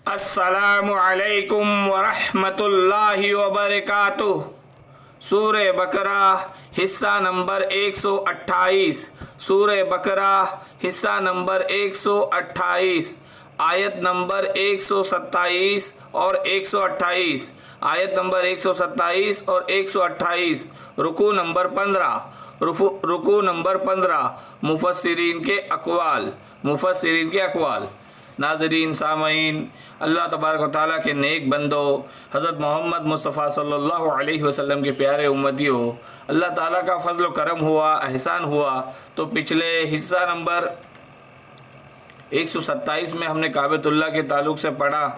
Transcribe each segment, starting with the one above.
السلام علیکم ورحمۃ اللہ وبرکاتہ۔ سورہ بقرہ حصہ نمبر 128۔ سورہ بقرہ حصہ نمبر 128، آیت نمبر 127 اور 128، آیت نمبر 127 اور 128، رکوع نمبر 15، رکوع نمبر 15، مفسرین کے اقوال۔ ناظرین سامعین، اللہ تبارک و تعالیٰ کے نیک بندو، حضرت محمد مصطفیٰ صلی اللہ علیہ وسلم کے پیارے امتیوں، اللہ تعالیٰ کا فضل و کرم ہوا، احسان ہوا تو پچھلے حصہ نمبر 127 میں ہم نے کعبۃ اللہ کے تعلق سے پڑھا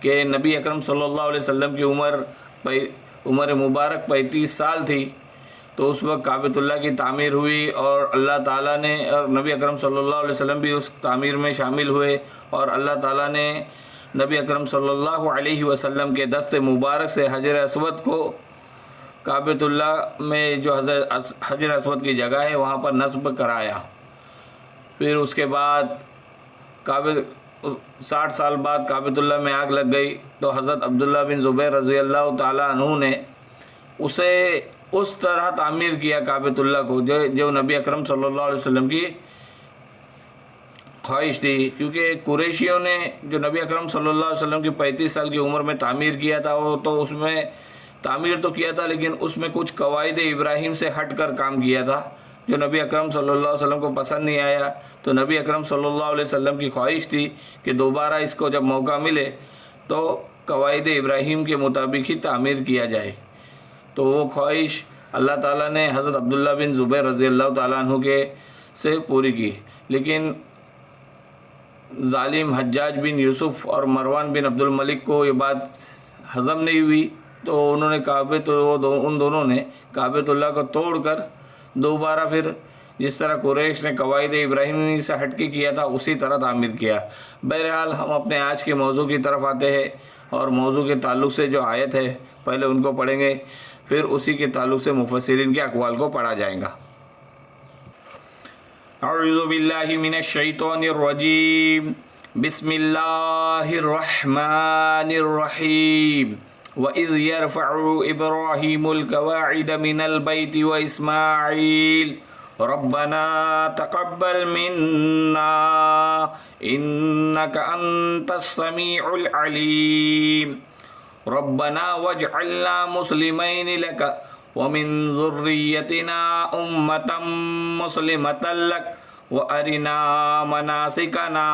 کہ نبی اکرم صلی اللہ علیہ وسلم کی عمر مبارک 35 سال تھی، تو اس وقت کعبۃ اللہ کی تعمیر ہوئی اور اللہ تعالیٰ نے اور نبی اکرم صلی اللہ علیہ وسلم بھی اس تعمیر میں شامل ہوئے، اور اللہ تعالیٰ نے نبی اکرم صلی اللہ علیہ وسلم کے دست مبارک سے حجر اسود کو کعبۃ اللہ میں جو حجر اسود کی جگہ ہے وہاں پر نصب کرایا۔ پھر اس کے بعد 60 سال بعد کعبۃ اللہ میں آگ لگ گئی، تو حضرت عبداللہ بن زبیر رضی اللہ تعالیٰ عنہ نے اسے اس طرح تعمیر کیا کعبۃ اللہ کو جو نبی اکرم صلی اللہ علیہ وسلم کی خواہش تھی، کیونکہ قریشیوں نے جو نبی اکرم صلی اللہ علیہ وسلم کی 35 سال کی عمر میں تعمیر کیا تھا، وہ تو اس میں تعمیر تو کیا تھا لیکن اس میں کچھ قواعد ابراہیم سے ہٹ کر کام کیا تھا، جو نبی اکرم صلی اللہ علیہ وسلم کو پسند نہیں آیا۔ تو نبی اکرم صلی اللہ علیہ وسلم کی خواہش تھی کہ دوبارہ اس کو جب موقع ملے تو قواعد ابراہیم کے مطابق ہی تعمیر کیا جائے۔ تو وہ خواہش اللہ تعالیٰ نے حضرت عبداللہ بن زبیر رضی اللہ تعالیٰ عنہ کے سے پوری کی، لیکن ظالم حجاج بن یوسف اور مروان بن عبد الملک کو یہ بات ہضم نہیں ہوئی، تو انہوں نے ان دونوں نے کعبۃ اللہ کو توڑ کر دوبارہ پھر جس طرح قریش نے قواعد ابراہیمی سے ہٹ کے کیا تھا اسی طرح تعمیر کیا۔ بہرحال ہم اپنے آج کے موضوع کی طرف آتے ہیں، اور موضوع کے تعلق سے جو آیت ہے پہلے ان کو پڑھیں گے، پھر اسی کے تعلق سے مفسرین کے اقوال کو پڑھا جائے گا۔ اعوذ باللہ من الشیطان الرجیم، بسم اللہ الرحمن الرحیم۔ وَإِذْ يَرْفَعُ إِبْرَاهِيمُ الْقَوَاعِدَ مِنَ الْبَيْتِ وَإِسْمَاعِيلُ رَبَّنَا تَقَبَّلْ مِنَّا إِنَّكَ أَنْتَ السَّمِيعُ الْعَلِيمُ رَبَّنَا وَاجْعَلْنَا مُسْلِمَيْنِ لَكَ وَمِنْ ذُرِّيَّتِنَا أُمَّةً مُسْلِمَةً لَكَ وَأَرِنَا مَنَاسِكَنَا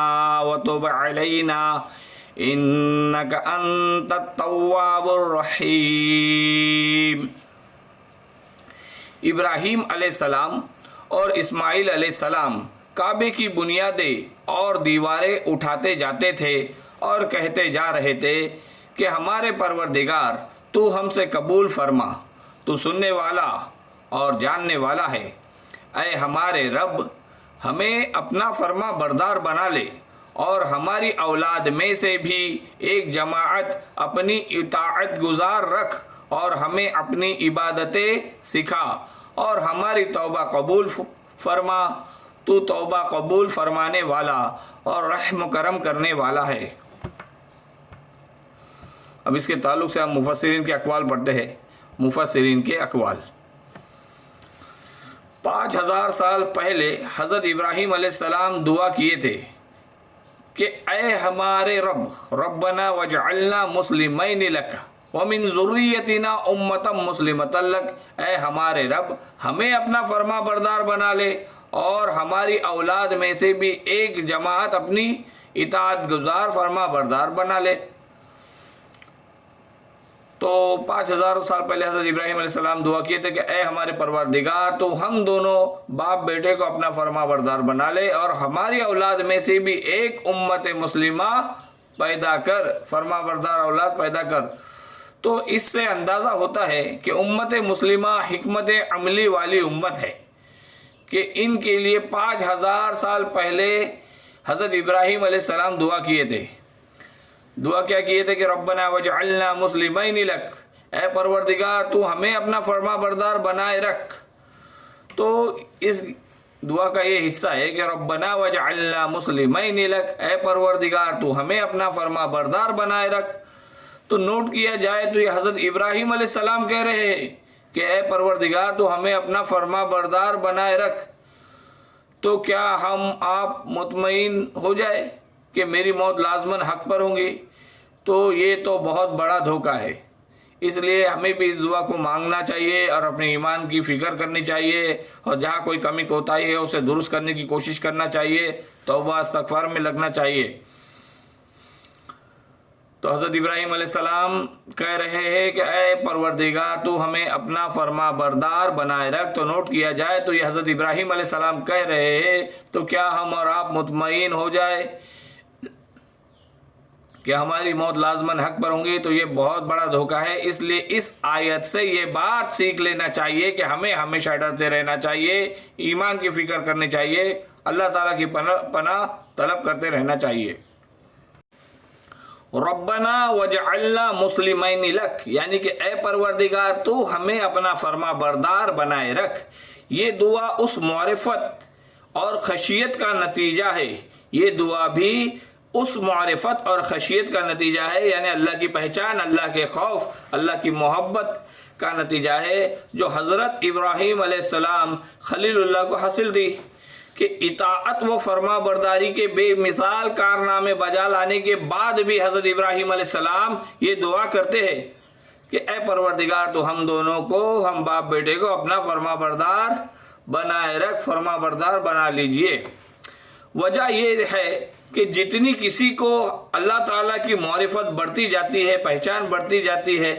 وَتُبْ عَلَيْنَا انک انت التواب الرحیم۔ ابراہیم علیہ السلام اور اسماعیل علیہ السلام کعبے کی بنیادیں اور دیواریں اٹھاتے جاتے تھے اور کہتے جا رہے تھے کہ ہمارے پروردگار تو ہم سے قبول فرما، تو سننے والا اور جاننے والا ہے۔ اے ہمارے رب، ہمیں اپنا فرما بردار بنا لے، اور ہماری اولاد میں سے بھی ایک جماعت اپنی اطاعت گزار رکھ، اور ہمیں اپنی عبادتیں سکھا، اور ہماری توبہ قبول فرما، تو توبہ قبول فرمانے والا اور رحم و کرم کرنے والا ہے۔ اب اس کے تعلق سے ہم مفسرین کے اقوال پڑھتے ہیں۔ مفسرین کے اقوال: 5000 سال پہلے حضرت ابراہیم علیہ السلام دعا کیے تھے کہ اے ہمارے رب، ربنا وجعلنا مسلمین لک ومن ذریتنا امۃ مسلمۃ لک، اے ہمارے رب ہمیں اپنا فرما بردار بنا لے، اور ہماری اولاد میں سے بھی ایک جماعت اپنی اطاعت گزار فرما بردار بنا لے۔ تو 5000 سال پہلے حضرت ابراہیم علیہ السلام دعا کیے تھے کہ اے ہمارے پروردگار تو ہم دونوں باپ بیٹے کو اپنا فرما بردار بنا لے، اور ہماری اولاد میں سے بھی ایک امت مسلمہ پیدا کر، فرما بردار اولاد پیدا کر۔ تو اس سے اندازہ ہوتا ہے کہ امت مسلمہ حکمت عملی والی امت ہے، کہ ان کے لیے 5000 سال پہلے حضرت ابراہیم علیہ السلام دعا کیے تھے۔ دعا کیا کیے تھے کہ ربنا وجعلنا مسلمین لک، اے پروردگار تو ہمیں اپنا فرما بردار بنائے رکھ۔ تو اس دعا کا یہ حصہ ہے کہ ربنا وجعلنا مسلمین لک، اے پروردگار تو ہمیں اپنا فرما بردار بنائے رکھ۔ تو نوٹ کیا جائے تو یہ حضرت ابراہیم علیہ السلام کہہ رہے ہیں کہ اے پروردگار تو ہمیں اپنا فرما بردار بنائے رکھ۔ تو کیا ہم آپ مطمئن ہو جائے کہ میری موت لازماً حق پر ہوں گی؟ تو یہ تو بہت بڑا دھوکہ ہے۔ اس لیے ہمیں بھی اس دعا کو مانگنا چاہیے اور اپنے ایمان کی فکر کرنی چاہیے، اور جہاں کوئی کمی کوتاہی ہے اسے درست کرنے کی کوشش کرنا چاہیے، توبہ استغفار میں لگنا چاہیے۔ تو حضرت ابراہیم علیہ السلام کہہ رہے ہیں کہ اے پروردگار تو ہمیں اپنا فرما بردار بنائے رکھ۔ تو نوٹ کیا جائے تو یہ حضرت ابراہیم علیہ السلام کہہ رہے ہیں، تو کیا ہم اور آپ مطمئن ہو جائے کہ ہماری موت لازماً حق پر ہوں گی؟ تو یہ بہت بڑا دھوکہ ہے۔ اس لیے اس آیت سے یہ بات سیکھ لینا چاہیے کہ ہمیں ہمیشہ ڈرتے رہنا چاہیے، ایمان کی فکر کرنی چاہیے، اللہ تعالیٰ کی پناہ طلب کرتے رہنا چاہیے۔ ربنا وجعلنا مسلمین لک، یعنی کہ اے پروردگار تو ہمیں اپنا فرما بردار بنائے رکھ۔ یہ دعا اس معرفت اور خشیت کا نتیجہ ہے، یہ دعا بھی اس معرفت اور خشیت کا نتیجہ ہے، یعنی اللہ کی پہچان، اللہ کے خوف، اللہ کی محبت کا نتیجہ ہے، جو حضرت ابراہیم علیہ السلام خلیل اللہ کو حاصل تھی، کہ اطاعت و فرما برداری کے بے مثال کارنامے بجا لانے کے بعد بھی حضرت ابراہیم علیہ السلام یہ دعا کرتے ہیں کہ اے پروردگار تو ہم دونوں کو، ہم باپ بیٹے کو اپنا فرما بردار بنائے رکھ، فرما بردار بنا لیجئے۔ وجہ یہ ہے کہ جتنی کسی کو اللہ تعالیٰ کی معرفت بڑھتی جاتی ہے، پہچان بڑھتی جاتی ہے،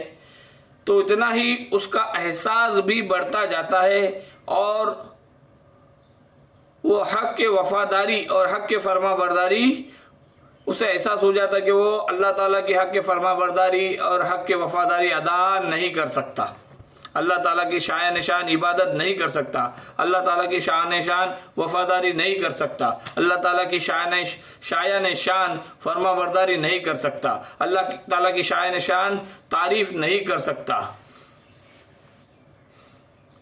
تو اتنا ہی اس کا احساس بھی بڑھتا جاتا ہے، اور وہ حق کے وفاداری اور حق کے فرما برداری اسے احساس ہو جاتا ہے کہ وہ اللہ تعالیٰ کی حق کے فرما برداری اور حق کے وفاداری ادا نہیں کر سکتا، اللہ تعالیٰ کی شایع نشان عبادت نہیں کر سکتا، اللہ تعالیٰ کی شایع نشان وفاداری نہیں کر سکتا، اللہ تعالیٰ کی شایع نشان فرما برداری نہیں کر سکتا، اللہ تعالیٰ کی شایع نشان تعریف نہیں کر سکتا۔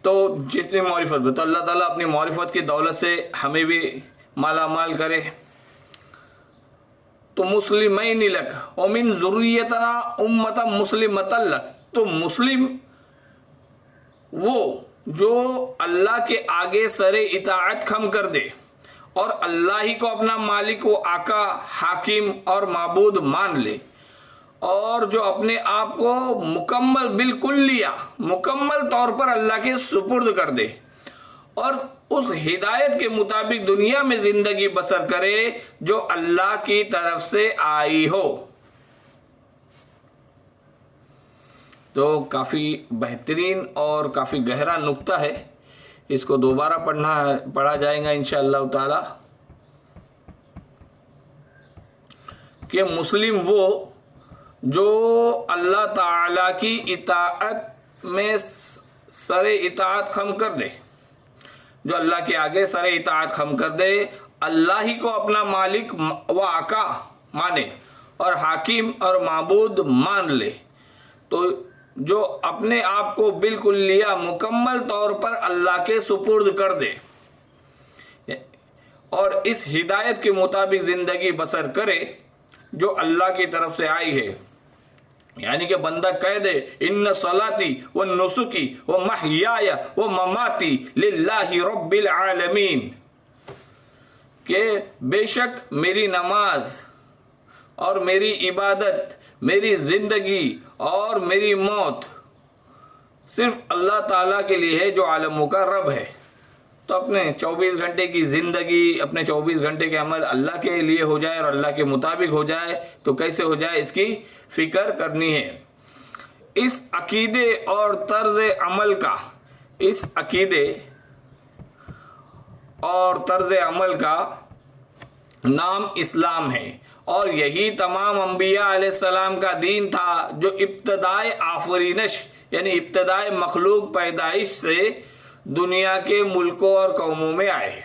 تو جتنی معرفت تو اللہ تعالیٰ اپنی معرفت کی دولت سے ہمیں بھی مالا مال کرے۔ تو مسلمین لک ومن ذریتنا امتا مسلمتا لک، تو مسلم وہ جو اللہ کے آگے سر اطاعت خم کر دے اور اللہ ہی کو اپنا مالک و آقا، حاکم اور معبود مان لے، اور جو اپنے آپ کو مکمل بالکلیہ مکمل طور پر اللہ کے سپرد کر دے اور اس ہدایت کے مطابق دنیا میں زندگی بسر کرے جو اللہ کی طرف سے آئی ہو۔ تو کافی بہترین اور کافی گہرا نقطہ ہے، اس کو دوبارہ پڑھا جائے گا انشاءاللہ تعالی، کہ مسلم وہ جو اللہ تعالیٰ کی اطاعت میں سر اطاعت خم کر دے، جو اللہ کے آگے سر اطاعت خم کر دے، اللہ ہی کو اپنا مالک و آقا مانے اور حاکم اور معبود مان لے، تو جو اپنے آپ کو بالکلیہ مکمل طور پر اللہ کے سپرد کر دے اور اس ہدایت کے مطابق زندگی بسر کرے جو اللہ کی طرف سے آئی ہے، یعنی کہ بندہ کہہ دے ان صلاتی و نسکی و محیای و مماتی للہ رب العالمین، کہ بے شک میری نماز اور میری عبادت، میری زندگی اور میری موت صرف اللہ تعالیٰ کے لیے ہے جو عالموں کا رب ہے۔ تو اپنے 24 گھنٹے کی زندگی، اپنے 24 گھنٹے کے عمل اللہ کے لیے ہو جائے اور اللہ کے مطابق ہو جائے، تو کیسے ہو جائے اس کی فکر کرنی ہے۔ اس عقیدے اور طرز عمل کا، اس عقیدے اور طرز عمل کا نام اسلام ہے، اور یہی تمام انبیاء علیہ السلام کا دین تھا جو ابتدائے آفرینش یعنی ابتدائے مخلوق پیدائش سے دنیا کے ملکوں اور قوموں میں آئے۔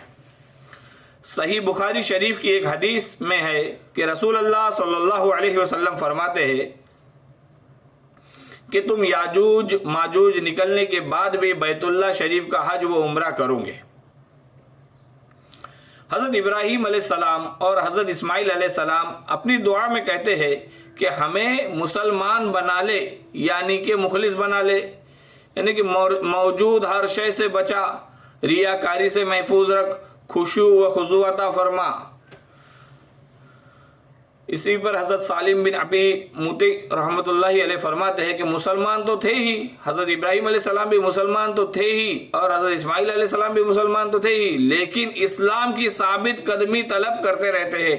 صحیح بخاری شریف کی ایک حدیث میں ہے کہ رسول اللہ صلی اللہ علیہ وسلم فرماتے ہیں کہ تم یاجوج ماجوج نکلنے کے بعد بھی بیت اللہ شریف کا حج و عمرہ کرو گے۔ حضرت ابراہیم علیہ السلام اور حضرت اسماعیل علیہ السلام اپنی دعا میں کہتے ہیں کہ ہمیں مسلمان بنا لے، یعنی کہ مخلص بنا لے، یعنی کہ موجود ہر شے سے بچا، ریاکاری سے محفوظ رکھ، خشوع و خضوع عطا فرما۔ اسی پر حضرت سالم بن ابی موتی رحمۃ اللہ علیہ فرماتے ہیں کہ مسلمان تو تھے ہی، حضرت ابراہیم علیہ السلام بھی مسلمان تو تھے ہی اور حضرت اسماعیل علیہ السلام بھی مسلمان تو تھے ہی، لیکن اسلام کی ثابت قدمی طلب کرتے رہتے ہیں،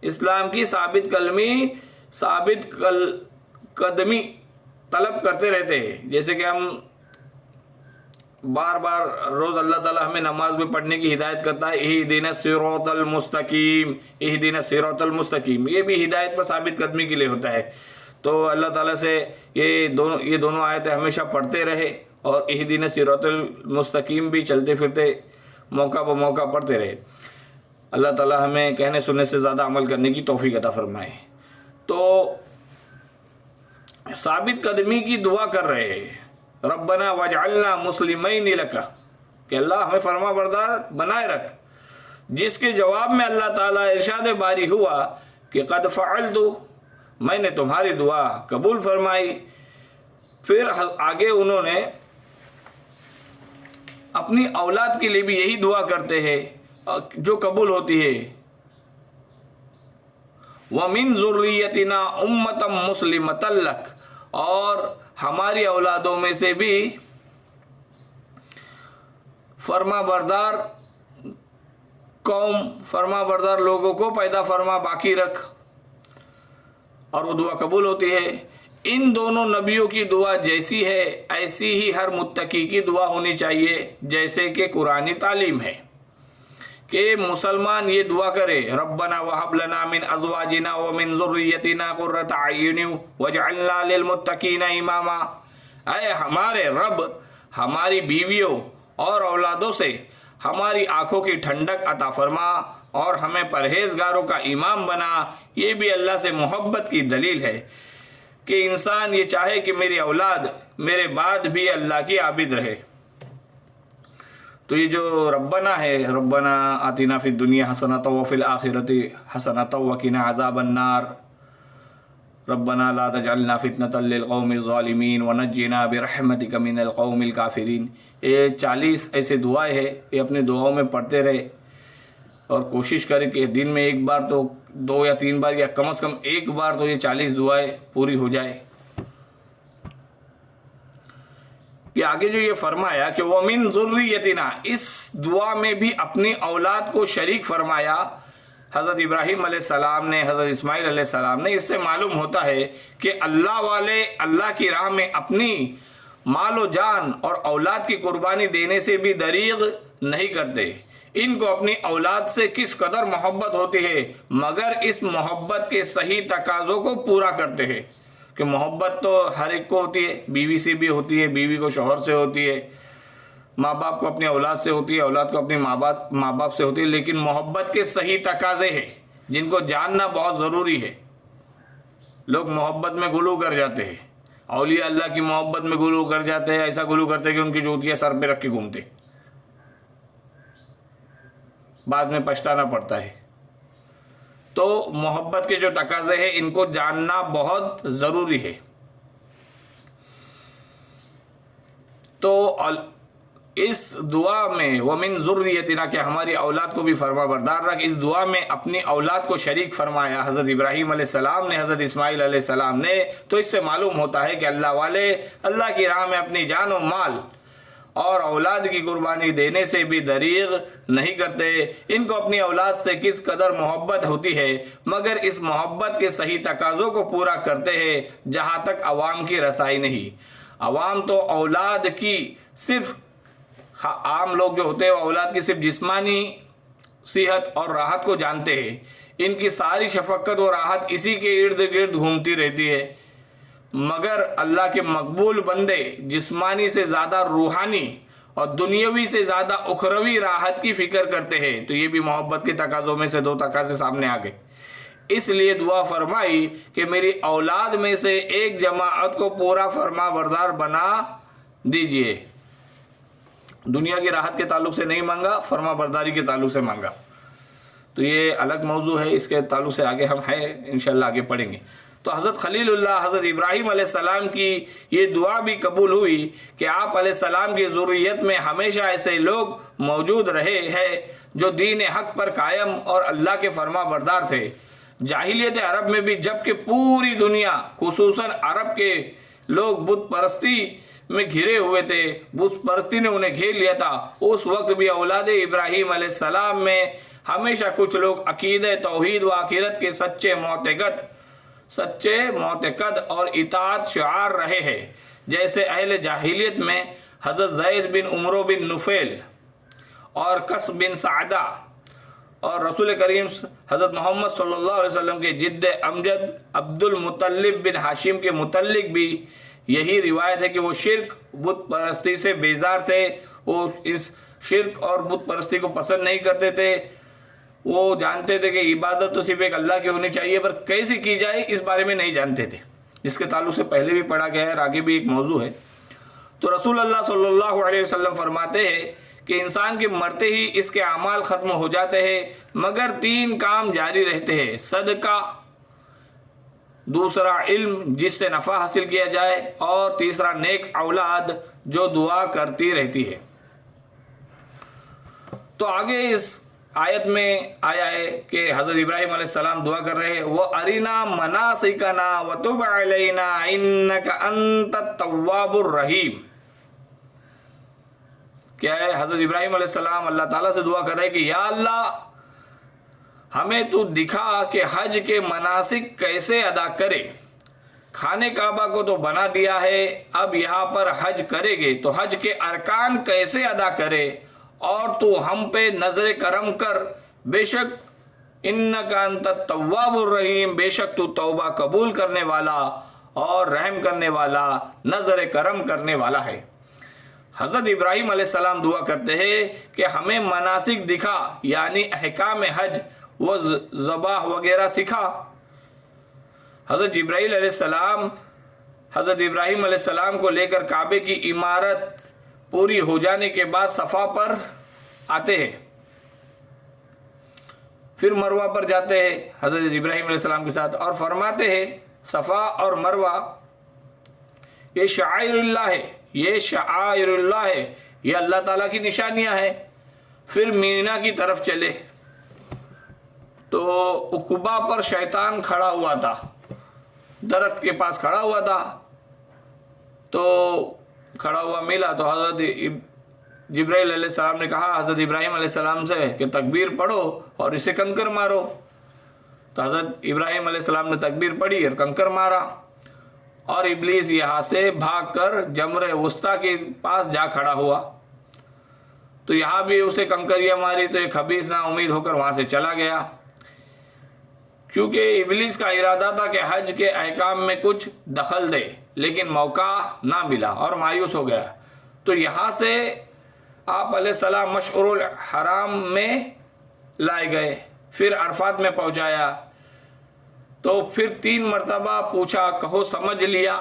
اسلام کی ثابت قدمی طلب کرتے رہتے ہیں۔ جیسے کہ ہم بار بار روز اللہ تعالیٰ ہمیں نماز میں پڑھنے کی ہدایت کرتا ہے، اہدنا الصراط المستقیم، اہدنا الصراط المستقیم، یہ بھی ہدایت پر ثابت قدمی کے لیے ہوتا ہے۔ تو اللہ تعالیٰ سے یہ دونوں آیتیں ہمیشہ پڑھتے رہے اور اہدنا الصراط المستقیم بھی چلتے پھرتے موقع بہ موقع پڑھتے رہے۔ اللہ تعالیٰ ہمیں کہنے سننے سے زیادہ عمل کرنے کی توفیق عطا فرمائے۔ تو ثابت قدمی کی دعا کر رہے ہیں، ربنا واجعلنا مسلمین لک، کہ اللہ ہمیں فرما بردار بنائے رکھ، جس کے جواب میں اللہ تعالیٰ ارشاد باری ہوا کہ قد فعلت، میں نے تمہاری دعا قبول فرمائی۔ پھر آگے انہوں نے اپنی اولاد کے لیے بھی یہی دعا کرتے ہیں جو قبول ہوتی ہے، وَمِن ذُرِّيَّتِنَا أُمَّةً مُسْلِمَةً لَكَ، اور ہماری اولادوں میں سے بھی فرما بردار قوم، فرما بردار لوگوں کو پیدا فرما، باقی رکھ، اور وہ دعا قبول ہوتی ہے۔ ان دونوں نبیوں کی دعا جیسی ہے ایسی ہی ہر متقی کی دعا ہونی چاہیے، جیسے کہ قرآنی تعلیم ہے کہ مسلمان یہ دعا کرے، ربنا وہب لنا من ازواجنا ومن ذریتنا قرۃ اعین واجعلنا للمتقین اماما، اے ہمارے رب ہماری بیویوں اور اولادوں سے ہماری آنکھوں کی ٹھنڈک عطا فرما اور ہمیں پرہیزگاروں کا امام بنا۔ یہ بھی اللہ سے محبت کی دلیل ہے کہ انسان یہ چاہے کہ میری اولاد میرے بعد بھی اللہ کی عابد رہے۔ تو یہ جو ربنا ہے، ربنا آتنا فی الدنیا حسنۃ وفی الآخرۃ حسنۃ وقنا عذاب النار، ربنا لا تجعلنا فتنۃ للقوم الظالمین ونجنا برحمتک من القوم الکافرین۔ یہ 40 ایسے دعائیں ہیں، یہ اپنے دعاؤں میں پڑھتے رہے اور کوشش کریں کہ دن میں ایک بار تو 2 یا 3 بار یا کم از کم ایک بار تو یہ 40 دعائیں پوری ہو جائے۔ کہ آگے جو یہ فرمایا کہ وَمِن ذُرِّيَّتِنَا، اس دعا میں بھی اپنی اولاد کو شریک فرمایا حضرت ابراہیم علیہ السلام نے، حضرت اسماعیل علیہ السلام نے۔ اس سے معلوم ہوتا ہے کہ اللہ والے اللہ کی راہ میں اپنی مال و جان اور اولاد کی قربانی دینے سے بھی دریغ نہیں کرتے۔ ان کو اپنی اولاد سے کس قدر محبت ہوتی ہے، مگر اس محبت کے صحیح تقاضوں کو پورا کرتے ہیں۔ کہ محبت تو ہر ایک کو ہوتی ہے، بیوی سے بھی ہوتی ہے، بیوی کو شوہر سے ہوتی ہے، ماں باپ کو اپنی اولاد سے ہوتی ہے، اولاد کو اپنی ماں باپ سے ہوتی ہے، لیکن محبت کے صحیح تقاضے ہیں جن کو جاننا بہت ضروری ہے۔ لوگ محبت میں غلو کر جاتے ہیں، اولیاء اللہ کی محبت میں غلو کر جاتے ہیں، ایسا غلو کرتے ہیں کہ ان کی جوتیاں سر پہ رکھ کے گھومتے، بعد میں پچھتانا پڑتا ہے۔ تو محبت کے جو تقاضے ہیں ان کو جاننا بہت ضروری ہے۔ تو اس دعا میں وَمِن ذُرِّيَّتِنَا، کہ ہماری اولاد کو بھی فرما بردار رکھ، اس دعا میں اپنی اولاد کو شریک فرمایا حضرت ابراہیم علیہ السلام نے، حضرت اسماعیل علیہ السلام نے۔ تو اس سے معلوم ہوتا ہے کہ اللہ والے اللہ کی راہ میں اپنی جان و مال اور اولاد کی قربانی دینے سے بھی دریغ نہیں کرتے۔ ان کو اپنی اولاد سے کس قدر محبت ہوتی ہے، مگر اس محبت کے صحیح تقاضوں کو پورا کرتے ہیں، جہاں تک عوام کی رسائی نہیں۔ عوام تو اولاد کی صرف، عام لوگ جو ہوتے ہیں وہ اولاد کی صرف جسمانی صحت اور راحت کو جانتے ہیں، ان کی ساری شفقت و راحت اسی کے ارد گرد گھومتی رہتی ہے، مگر اللہ کے مقبول بندے جسمانی سے زیادہ روحانی اور دنیاوی سے زیادہ اخروی راحت کی فکر کرتے ہیں۔ تو یہ بھی محبت کے تقاضوں میں سے 2 تقاضے سامنے آ گئے۔ اس لیے دعا فرمائی کہ میری اولاد میں سے ایک جماعت کو پورا فرما بردار بنا دیجئے۔ دنیا کی راحت کے تعلق سے نہیں مانگا، فرما برداری کے تعلق سے مانگا۔ تو یہ الگ موضوع ہے، اس کے تعلق سے آگے ہم انشاءاللہ آگے پڑھیں گے۔ تو حضرت خلیل اللہ حضرت ابراہیم علیہ السلام کی یہ دعا بھی قبول ہوئی کہ آپ علیہ السلام کی ذریت میں ہمیشہ ایسے لوگ موجود رہے ہیں جو دین حق پر قائم اور اللہ کے فرما بردار تھے۔ جاہلیت عرب میں بھی جب کہ پوری دنیا خصوصاً عرب کے لوگ بت پرستی میں گھرے ہوئے تھے، بت پرستی نے انہیں گھیر لیا تھا، اس وقت بھی اولاد ابراہیم علیہ السلام میں ہمیشہ کچھ لوگ عقیدہ توحید و آخرت کے سچے معتقد اور اطاعت شعار رہے ہیں، جیسے اہل جاہلیت میں حضرت زید بن عمرو بن نفیل اور قص بن سعدہ اور رسول کریم حضرت محمد صلی اللہ علیہ وسلم کے جد امجد عبد المطلب بن ہاشم کے متعلق بھی یہی روایت ہے کہ وہ شرک بت پرستی سے بیزار تھے، وہ اس شرک اور بت پرستی کو پسند نہیں کرتے تھے، وہ جانتے تھے کہ عبادت تو صرف ایک اللہ کی ہونی چاہیے، پر کیسے کی جائے اس بارے میں نہیں جانتے تھے، جس کے تعلق سے پہلے بھی پڑھا گیا ہے اور آگے بھی ایک موضوع ہے۔ تو رسول اللہ صلی اللہ علیہ وسلم فرماتے ہیں کہ انسان کے مرتے ہی اس کے اعمال ختم ہو جاتے ہیں، مگر 3 کام جاری رہتے ہیں: صدقہ، دوسرا علم جس سے نفع حاصل کیا جائے، اور تیسرا نیک اولاد جو دعا کرتی رہتی ہے۔ تو آگے اس آیت میں آیا ہے کہ حضرت ابراہیم علیہ السلام دعا کر رہے ہیں، وَأَرِنَا مَنَاسِكَنَا وَتُبْ عَلَيْنَا إِنَّكَ أَنْتَ التَّوَّابُ الرَّحِيمُ۔ کیا ہے؟ حضرت ابراہیم علیہ السلام اللہ تعالیٰ سے دعا کر رہے ہیں کہ یا اللہ ہمیں تو دکھا کہ حج کے مناسک کیسے ادا کرے، خانہ کعبہ کو تو بنا دیا ہے، اب یہاں پر حج کرے گے تو حج کے ارکان کیسے ادا کرے، اور تو ہم پہ نظر کرم کر، بے شک انک انت التواب الرحیم، بے شک تو توبہ قبول کرنے والا اور رحم کرنے والا، نظر کرم کرنے والا ہے۔ حضرت ابراہیم علیہ السلام دعا کرتے ہیں کہ ہمیں مناسک دکھا، یعنی احکام حج و ذبح وغیرہ سکھا۔ حضرت جبرائیل علیہ السلام حضرت ابراہیم علیہ السلام کو لے کر کعبے کی عمارت پوری ہو جانے کے بعد صفا پر آتے ہیں، پھر مروہ پر جاتے ہیں حضرت ابراہیم علیہ السلام کے ساتھ، اور فرماتے ہیں صفا اور مروہ یہ شعائر اللہ ہے، یہ شعائر اللہ ہے، یہ اللہ تعالیٰ کی نشانیاں ہیں۔ پھر مینا کی طرف چلے تو عقبہ پر شیطان کھڑا ہوا تھا، درخت کے پاس کھڑا ہوا تھا، تو کھڑا ہوا ملا تو حضرت جبرائیل علیہ السلام نے کہا حضرت ابراہیم علیہ السلام سے کہ تکبیر پڑھو اور اسے کنکر مارو۔ تو حضرت ابراہیم علیہ السلام نے تکبیر پڑھی اور کنکر مارا، اور ابلیس یہاں سے بھاگ کر جمرہ وسطیٰ کے پاس جا کھڑا ہوا، تو یہاں بھی اسے کنکریاں ماری تو یہ خبیث نا امید ہو کر وہاں سے چلا گیا، کیونکہ ابلیس کا ارادہ تھا کہ حج کے احکام میں کچھ دخل دے، لیکن موقع نہ ملا اور مایوس ہو گیا۔ تو یہاں سے آپ علیہ السلام مشعر الحرام میں لائے گئے، پھر عرفات میں پہنچایا، تو پھر 3 مرتبہ پوچھا، کہو سمجھ لیا۔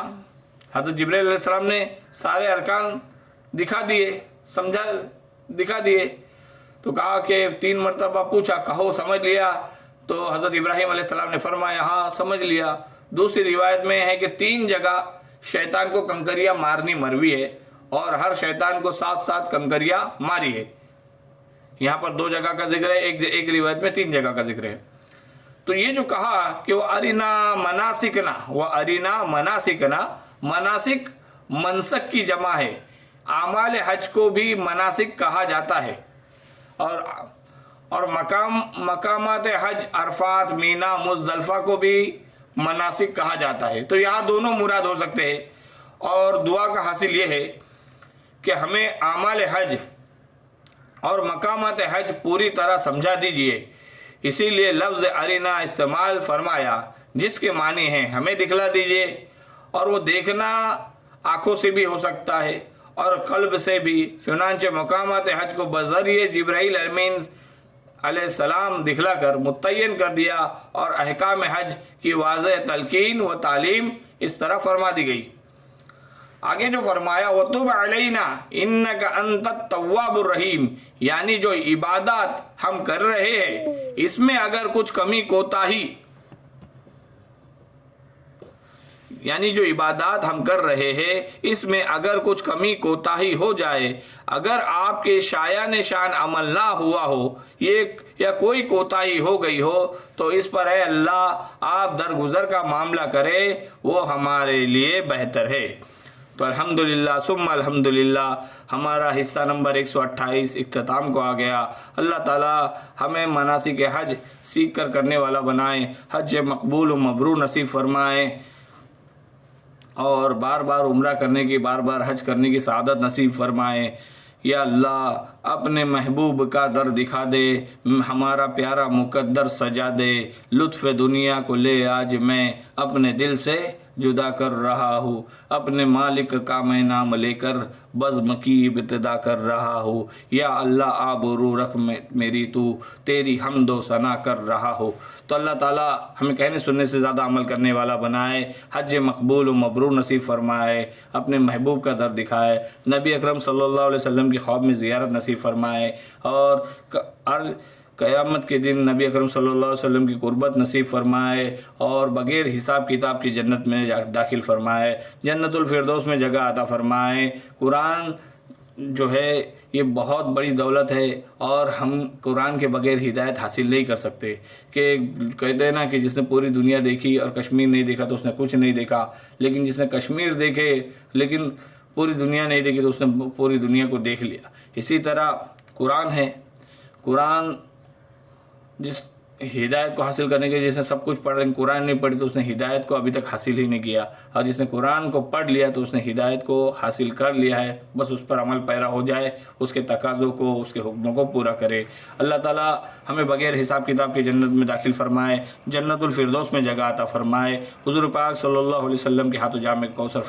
حضرت جبرائیل علیہ السلام نے سارے ارکان دکھا دیے، تو کہا کہ 3 مرتبہ پوچھا، کہو سمجھ لیا، تو حضرت ابراہیم علیہ السلام نے فرمایا ہاں سمجھ لیا۔ دوسری روایت میں ہے کہ 3 جگہ شیطان کو کنکریاں مارنی مروی ہے، اور ہر شیطان کو 7 کنکریاں ماری ہے۔ یہاں پر 2 جگہ کا ذکر ہے، ایک روایت میں 3 جگہ کا ذکر ہے۔ تو یہ جو کہا کہ وہ ارینا مناسکنا، مناسک منسک کی جمع ہے، اعمال حج کو بھی مناسک کہا جاتا ہے، اور مقامات حج عرفات، مینا، مزدلفہ کو بھی مناسک کہا جاتا ہے۔ تو یہاں دونوں مراد ہو سکتے ہیں، اور دعا کا حاصل یہ ہے کہ ہمیں اعمال حج اور مقامات حج پوری طرح سمجھا دیجئے، اسی لیے لفظ ارینا استعمال فرمایا، جس کے معنی ہیں ہمیں دکھلا دیجئے، اور وہ دیکھنا آنکھوں سے بھی ہو سکتا ہے اور قلب سے بھی۔ چنانچہ مقامات حج کو بذریعہ جبرائیل امین علیہ السلام دکھلا کر متعین کر دیا، اور احکام حج کی واضح تلقین و تعلیم اس طرح فرما دی گئی۔ آگے جو فرمایا وَتُبْ عَلَيْنَا إِنَّكَ أَنْتَ التَّوَّابُ الرَّحِيمُ، یعنی جو عبادات ہم کر رہے ہیں اس میں اگر کچھ کمی کوتاہی، یعنی جو عبادات ہم کر رہے ہیں اس میں اگر کچھ کمی کوتاہی ہو جائے، اگر آپ کے شایع نشان عمل نہ ہوا ہو یہ یا کوئی کوتاہی ہو گئی ہو تو اس پر اے اللہ آپ درگزر کا معاملہ کرے، وہ ہمارے لیے بہتر ہے۔ تو الحمدللہ ثم الحمدللہ ہمارا حصہ نمبر 128 اختتام کو آ گیا۔ اللہ تعالی ہمیں مناسک حج سیکھ کر کرنے والا بنائے، حج مقبول و مبرور نصیب فرمائے، اور بار بار عمرہ کرنے کی، بار بار حج کرنے کی سعادت نصیب فرمائے۔ یا اللہ اپنے محبوب کا در دکھا دے، ہمارا پیارا مقدر سجا دے، لطف دنیا کو لے آج میں اپنے دل سے جدا کر رہا ہوں، اپنے مالک کا میں نام لے کر بزم کی ابتدا کر رہا ہوں۔ یا اللہ آبرو رکھ میری تو تیری حمد و ثنا کر رہا ہو۔ تو اللہ تعالیٰ ہمیں کہنے سننے سے زیادہ عمل کرنے والا بنائے، حج مقبول و مبرور نصیب فرمائے، اپنے محبوب کا در دکھائے، نبی اکرم صلی اللہ علیہ وسلم کی خواب میں زیارت نصیب فرمائے، اور قیامت کے دن نبی اکرم صلی اللہ علیہ وسلم کی قربت نصیب فرمائے، اور بغیر حساب کتاب کی جنت میں داخل فرمائے، جنت الفردوس میں جگہ عطا فرمائے۔ قرآن جو ہے یہ بہت بڑی دولت ہے، اور ہم قرآن کے بغیر ہدایت حاصل نہیں کر سکتے۔ کہ کہتے ہیں نا کہ جس نے پوری دنیا دیکھی اور کشمیر نہیں دیکھا تو اس نے کچھ نہیں دیکھا، لیکن جس نے کشمیر دیکھے لیکن پوری دنیا نہیں دیکھی تو اس نے پوری دنیا کو دیکھ لیا۔ اسی طرح قرآن ہے، قرآن جس ہدایت کو حاصل کرنے کے لیے جس نے سب کچھ پڑھا لیکن قرآن نہیں پڑھی تو اس نے ہدایت کو ابھی تک حاصل ہی نہیں کیا، اور جس نے قرآن کو پڑھ لیا تو اس نے ہدایت کو حاصل کر لیا ہے، بس اس پر عمل پیرا ہو جائے، اس کے تقاضوں کو، اس کے حکموں کو پورا کرے۔ اللہ تعالیٰ ہمیں بغیر حساب کتاب کی جنت میں داخل فرمائے، جنت الفردوس میں جگہ عطا فرمائے، حضور پاک صلی اللہ علیہ وسلم کے ہاتھوں جام کوثر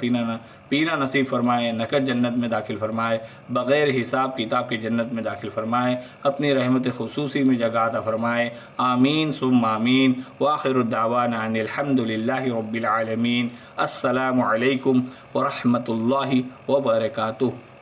پینا نصیب فرمائے، نقد جنت میں داخل فرمائے، بغیر حساب کتاب کی جنت میں داخل فرمائے، اپنی رحمت خصوصی میں جگہ عطا فرمائے۔ آمین ثم آمین، وآخر الدعوانا ان الحمد للہ رب العالمین۔ السلام علیکم ورحمۃ اللہ وبرکاتہ۔